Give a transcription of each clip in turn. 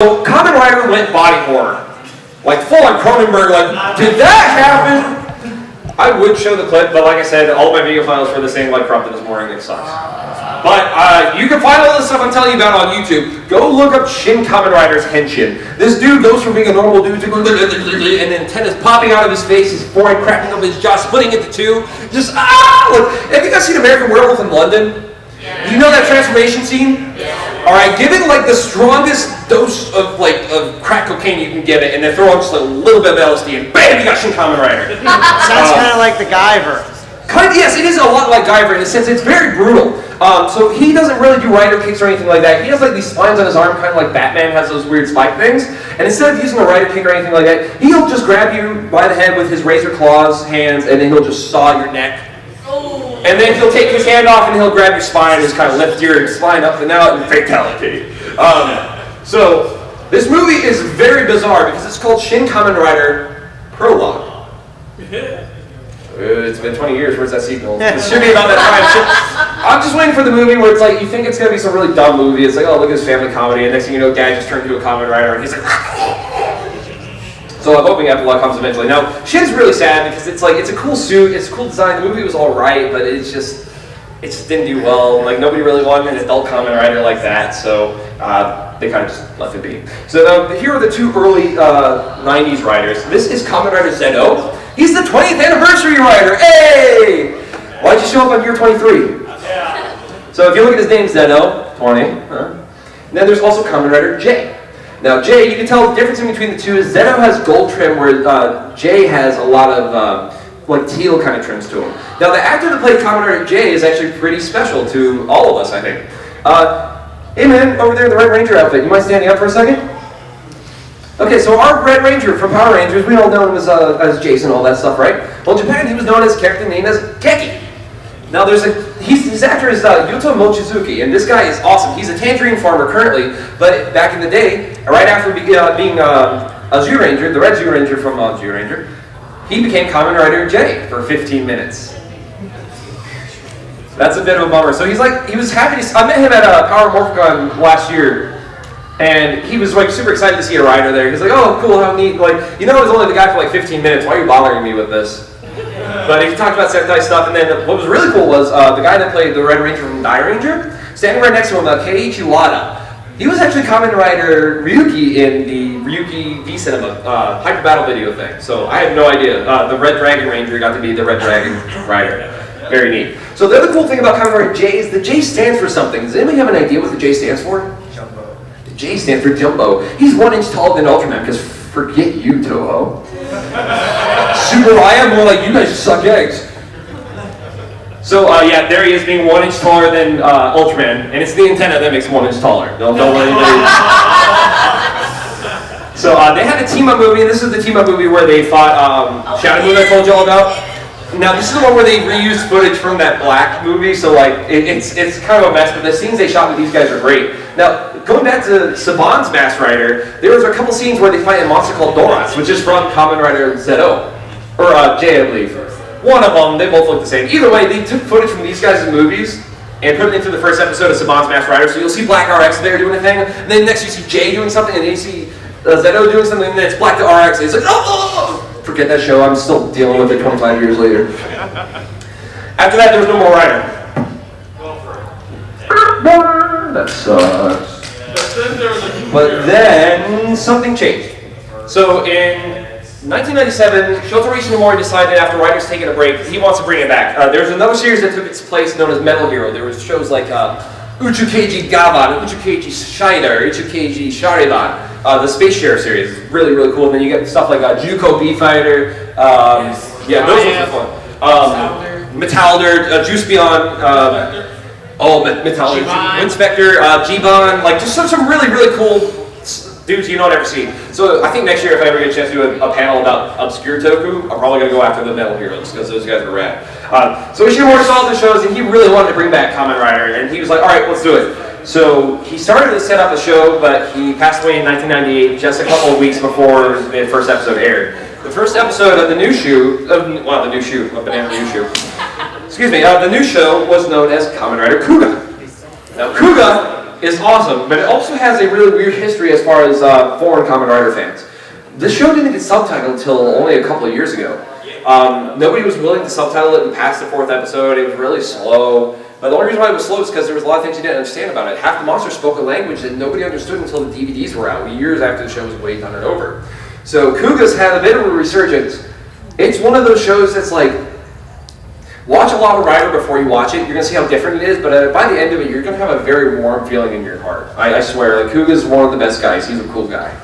So Kamen Rider went body horror. Like full on Cronenberg, like, did that happen? I would show the clip, but like I said, all my video files for this thing like corrupted this morning, it sucks. But you can find all this stuff I'm telling you about on YouTube. Go look up Shin Kamen Rider's Henshin. This dude goes from being a normal dude to and then antennas popping out of his face, his forehead cracking up his jaw, splitting into two. Just like, have you guys seen American Werewolf in London? You know that transformation scene? Alright, give it like the strongest dose of crack cocaine you can give it, and then throw on just a little bit of LSD, and BAM! You got Shin Kamen Rider. Sounds kind of like the Guyver. Yes, it is a lot like Guyver in a sense. It's very brutal. So he doesn't really do rider kicks or anything like that. He has like these spines on his arm, kind of like Batman has those weird spike things. And instead of using a rider kick or anything like that, he'll just grab you by the head with his razor claws hands, and then he'll just saw your neck. And then he'll take his hand off and he'll grab your spine and just kind of lift your spine up and out and fatality. So this movie is very bizarre because it's called Shin Kamen Rider Prologue. It's been 20 years, where's that sequel? It should be about that time. I'm just waiting for the movie where it's like, you think it's going to be some really dumb movie. It's like, oh, look at this family comedy. And next thing you know, Dad just turned into a Kamen Rider and he's like, so I'm hoping Epilogue comes eventually. Now, Shin's really sad because it's a cool suit, it's a cool design. The movie was all right, but it just didn't do well. Like, nobody really wanted an adult Kamen Rider like that, so they kind of just left it be. So here are the two early 90s riders. This is Kamen Rider Zeno. He's the 20th anniversary rider. Hey! Why'd you show up on year 23? So if you look at his name, Zeno, 20. And then there's also Kamen Rider J. Now Jay, you can tell the difference in between the two is Zeno has gold trim where Jay has a lot of like teal kind of trims to him. Now the actor that played Kamen Rider Jay is actually pretty special to all of us, I think. Hey man, over there in the Red Ranger outfit, you mind standing up for a second? Okay, so our Red Ranger from Power Rangers, we all know him as Jason, all that stuff, right? Well in Japan he was known as a character named as Keki. Now his actor is Yuto Mochizuki, and this guy is awesome. He's a tangerine farmer currently, but back in the day, right after being a Zyu Ranger, the Red Zyu Ranger from Zyu Ranger, he became Kamen Rider J for 15 minutes. That's a bit of a bummer. So he was happy I met him at Power Morphicon last year, and he was like super excited to see a rider there. He's like, oh cool, how neat, like, I was only the guy for like 15 minutes, why are you bothering me with this? But he talked about Sentai stuff, and then what was really cool was the guy that played the Red Ranger from Die Ranger, standing right next to him, Keiichi Wada. He was actually Kamen Rider Ryuki in the Ryuki V-Cinema Hyper Battle video thing. So I had no idea. The Red Dragon Ranger got to be the Red Dragon Rider. Very neat. So the other cool thing about Kamen Rider J is the J stands for something. Does anybody have an idea what the J stands for? Jumbo. The J stands for Jumbo. He's 1 inch taller than Ultraman, because forget you, Toho. Super, I am more like you guys suck eggs. So yeah, there he is being 1 inch taller than Ultraman, and it's the antenna that makes him 1 inch taller. Don't let anybody. So they had a team-up movie, and this is the team-up movie where they fought Shadow Moon I told you all about. Now this is the one where they reused footage from that Black movie, so like it's kind of a mess, but the scenes they shot with these guys are great. Now, going back to Saban's Masked Rider, there was a couple scenes where they fight a monster called Doras, which is from Kamen Rider ZO. Or J, I believe. One of them, they both look the same. Either way, they took footage from these guys' movies and put it into the first episode of Saban's Masked Rider. So you'll see Black RX there doing a thing, and then next you see J doing something, and then you see Zeto doing something, and then it's Black to RX, and it's like, oh! Forget that show, I'm still dealing with it 25 years later. After that, there was no more Rider. That sucks. But then, something changed. So in 1997, Shoto Ishinomori decided after Rider's taking a break, he wants to bring it back. There's another series that took its place known as Metal Hero. There was shows like Uchukeiji Gaban, Uchukeiji Shider, Uchukeiji Shariban. The Space Sheriff series is really, really cool. And then you get stuff like Juko B-Fighter. Yeah, those ones are fun. Metalder, Juice Beyond. Metalder, Winspector, G-Bon. Like, just some really, really cool dudes you don't ever see. So I think next year, if I ever get a chance to do a panel about obscure toku, I'm probably going to go after the Metal Heroes, because those guys are rad. So Ishinomori saw the shows, and he really wanted to bring back Kamen Rider, and he was like, alright, let's do it. So he started to set up the show, but he passed away in 1998, just a couple of weeks before the first episode aired. The first episode of the new Banana New Shoe, excuse me, the new show was known as Kamen Rider Kuuga. Now Kouga is awesome, but it also has a really weird history as far as foreign Kamen Rider fans. This show didn't get subtitled until only a couple of years ago. Nobody was willing to subtitle it past the 4th episode. It was really slow. But the only reason why it was slow is because there was a lot of things you didn't understand about it. Half the monsters spoke a language that nobody understood until the DVDs were out, years after the show was way done and over. So Kouga's had a bit of a resurgence. It's one of those shows that's like, watch a lot of Rider before you watch it. You're going to see how different it is, but by the end of it, you're going to have a very warm feeling in your heart. I swear, like, Kouga's one of the best guys. He's a cool guy.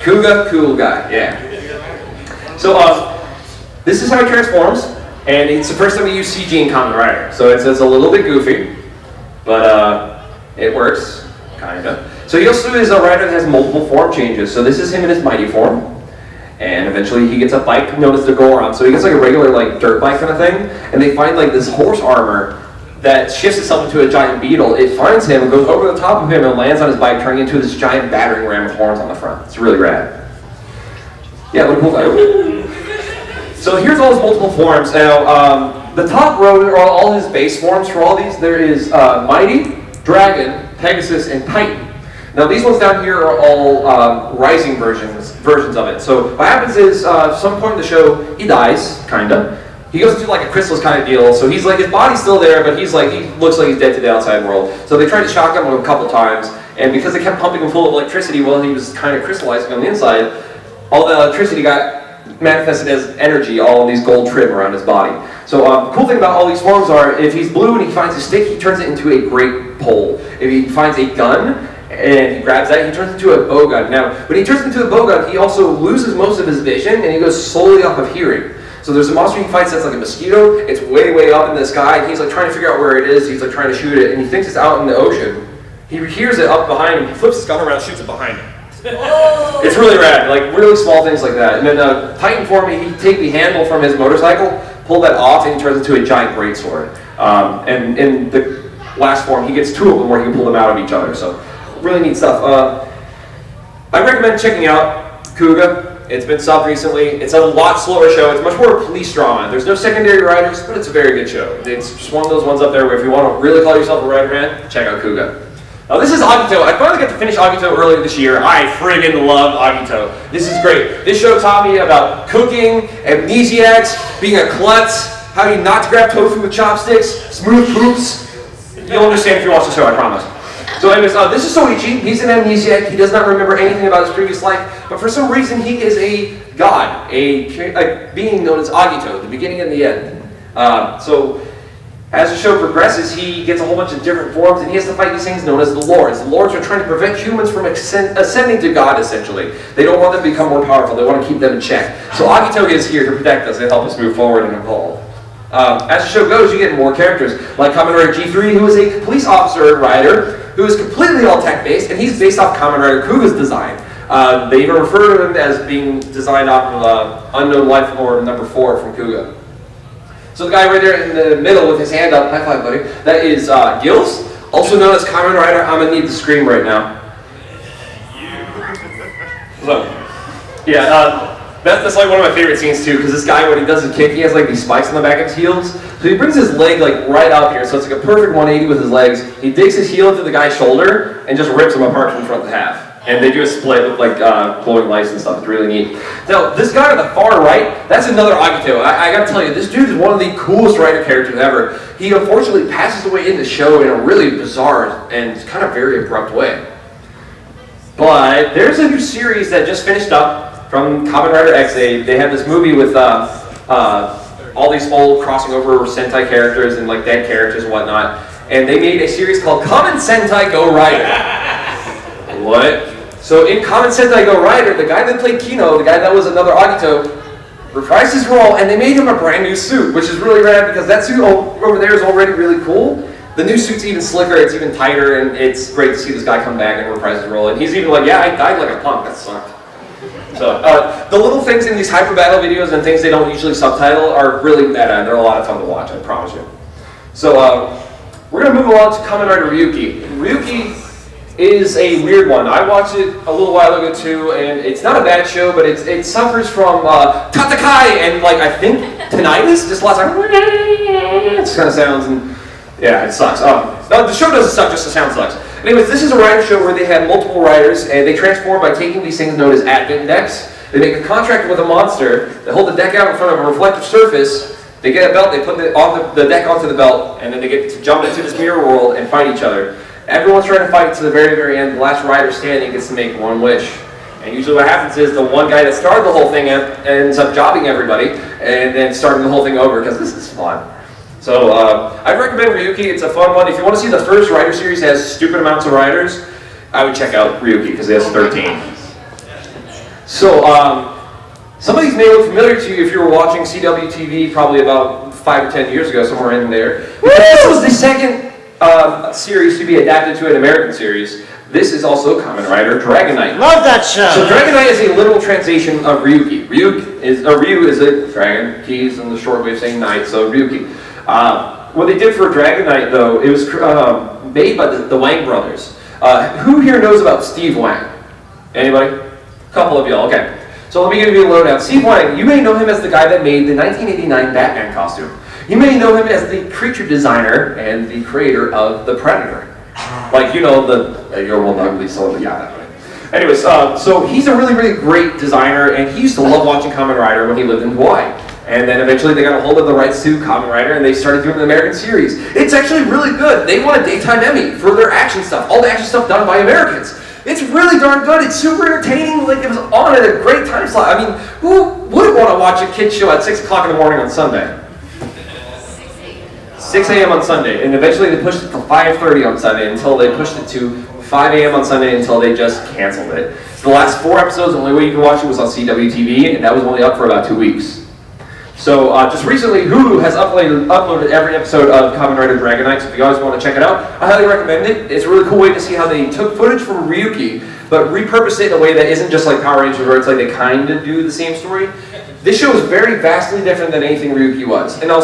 Kouga, cool guy, yeah. So this is how he transforms. And it's the first time we use CG in Kamen Rider, so it's a little bit goofy, but it works, kinda. So he also is a rider that has multiple form changes. So this is him in his mighty form, and eventually he gets a bike known as the Goron. So he gets like a regular like dirt bike kind of thing, and they find like this horse armor that shifts itself into a giant beetle. It finds him, goes over the top of him, and lands on his bike, turning into this giant battering ram with horns on the front. It's really rad. Yeah, what a cool guy. So here's all his multiple forms. Now, the top row are all his base forms for all these. There is Mighty, Dragon, Pegasus, and Titan. Now these ones down here are all rising versions of it. So what happens is, some point in the show, he dies, kinda. He goes into like a chrysalis kind of deal. So he's like, his body's still there, but he looks like he's dead to the outside world. So they tried to shock him a couple times, and because they kept pumping him full of electricity while he was kind of crystallizing on the inside, all the electricity got manifested as energy, all of these gold trim around his body. So the cool thing about all these forms are, if he's blue and he finds a stick, he turns it into a great pole. If he finds a gun and he grabs that, he turns it into a bow gun. Now, when he turns it into a bow gun, he also loses most of his vision and he goes solely off of hearing. So there's a monster he fights that's like a mosquito. It's way up in the sky, and he's like trying to figure out where it is. He's like trying to shoot it, and he thinks it's out in the ocean. He hears it up behind him. He flips his gun around, shoots it behind him. It's really rad, like really small things like that. And then Titan form, he take the handle from his motorcycle, pull that off, and he turns into a giant greatsword. And in the last form, he gets 2 of them where he can pull them out of each other. So really neat stuff. I recommend checking out Kouga. It's been subbed recently. It's a lot slower show. It's much more police drama. There's no secondary riders, but it's a very good show. It's just one of those ones up there where if you want to really call yourself a rider fan, check out Kouga. Now this is Agito. I finally got to finish Agito earlier this year. I friggin' love Agito. This is great. This show taught me about cooking, amnesiacs, being a klutz, how you not to grab tofu with chopsticks, smooth poops. You'll understand if you watch the show, I promise. So anyways, this is Soichi. He's an amnesiac. He does not remember anything about his previous life, but for some reason he is a god, a being known as Agito, the beginning and the end. So as the show progresses, he gets a whole bunch of different forms, and he has to fight these things known as the Lords. The Lords are trying to prevent humans from ascending to God, essentially. They don't want them to become more powerful. They want to keep them in check. So Agito is here to protect us and help us move forward and evolve. As the show goes, you get more characters, like Kamen Rider G3, who is a police officer rider, who is completely all tech-based, and he's based off Kamen Rider Kuuga's design. They even refer to him as being designed off of Unknown Life Form number 4 from Kouga. So the guy right there in the middle with his hand up, high five buddy, that is Gills, also known as Kamen Rider. I'm gonna need to scream right now. So, yeah, that's like one of my favorite scenes too, because this guy, when he does his kick, he has like these spikes on the back of his heels. So he brings his leg like right up here, so it's like a perfect 180 with his legs. He digs his heel into the guy's shoulder and just rips him apart from front to half. And they do a split with like glowing lights and stuff. It's really neat. Now, this guy on the far right, that's another Agito. I gotta tell you, this dude is one of the coolest writer characters ever. He unfortunately passes away in the show in a really bizarre and kind of very abrupt way. But there's a new series that just finished up from Kamen Rider X. They had this movie with all these old crossing over Sentai characters and like dead characters and whatnot. And they made a series called Kamen Sentai Go Rider. What? So in Kamen Sentai Go Rider, the guy that played Kino, the guy that was another Agito, reprised his role, and they made him a brand new suit, which is really rad because that suit over there is already really cool. The new suit's even slicker, it's even tighter, and it's great to see this guy come back and reprise his role. And he's even like, yeah, I died like a punk, that sucked. So the little things in these hyper battle videos and things they don't usually subtitle are really meta, and they're a lot of fun to watch, I promise you. So we're gonna move along to Kamen Rider Ryuki. Ryuki is a weird one. I watched it a little while ago too, and it's not a bad show, but it suffers from tatakai and like I think tinnitus, just lots of kind of sounds, and yeah, it sucks. No, the show doesn't suck, just the sound sucks. Anyways, this is a rider show where they have multiple riders, and they transform by taking these things known as advent decks. They make a contract with a monster, they hold the deck out in front of a reflective surface, they get a belt, they put the deck onto the belt, and then they get to jump into this mirror world and fight each other. Everyone's trying to fight to the very, very end. The last rider standing gets to make one wish. And usually what happens is the one guy that started the whole thing ends up jobbing everybody, and then starting the whole thing over, because this is fun. So I'd recommend Ryuki. It's a fun one. If you want to see the first rider series that has stupid amounts of riders, I would check out Ryuki because it has 13. So some of these may look familiar to you if you were watching CW TV probably about 5 or 10 years ago, somewhere in there. This was the second series to be adapted to an American series. This is also Kamen Rider Dragonite. Love that show. So Dragonite is a literal translation of Ryuki. Ryu is a dragon. Ki's in the short way of saying night, so Ryuki. What they did for Dragonite, though, it was made by the Wang brothers. Who here knows about Steve Wang? Anybody? A couple of y'all, okay. So let me give you a lowdown. Steve Wang, you may know him as the guy that made the 1989 Batman costume. You may know him as the creature designer and the creator of the Predator. Like, you know, your old ugly soul, yeah, that way. Anyways, so he's a really, really great designer, and he used to love watching Kamen Rider when he lived in Hawaii. And then eventually they got a hold of the rights to Kamen Rider, and they started doing the American series. It's actually really good. They won a daytime Emmy for their action stuff, all the action stuff done by Americans. It's really darn good. It's super entertaining. Like, it was on at a great time slot. I mean, who wouldn't want to watch a kid's show at 6 o'clock in the morning on Sunday? 6 a.m. on Sunday, and eventually they pushed it to 5:30 on Sunday until they pushed it to 5 a.m. on Sunday until they just canceled it. So the last 4 episodes, the only way you can watch it was on CW TV, and that was only up for about 2 weeks. So just recently, Hulu has uploaded every episode of Kamen Rider Dragonite, so if you guys want to check it out, I highly recommend it. It's a really cool way to see how they took footage from Ryuki, but repurposed it in a way that isn't just like Power Rangers, where it's like they kind of do the same story. This show is very vastly different than anything Ryuki was, and also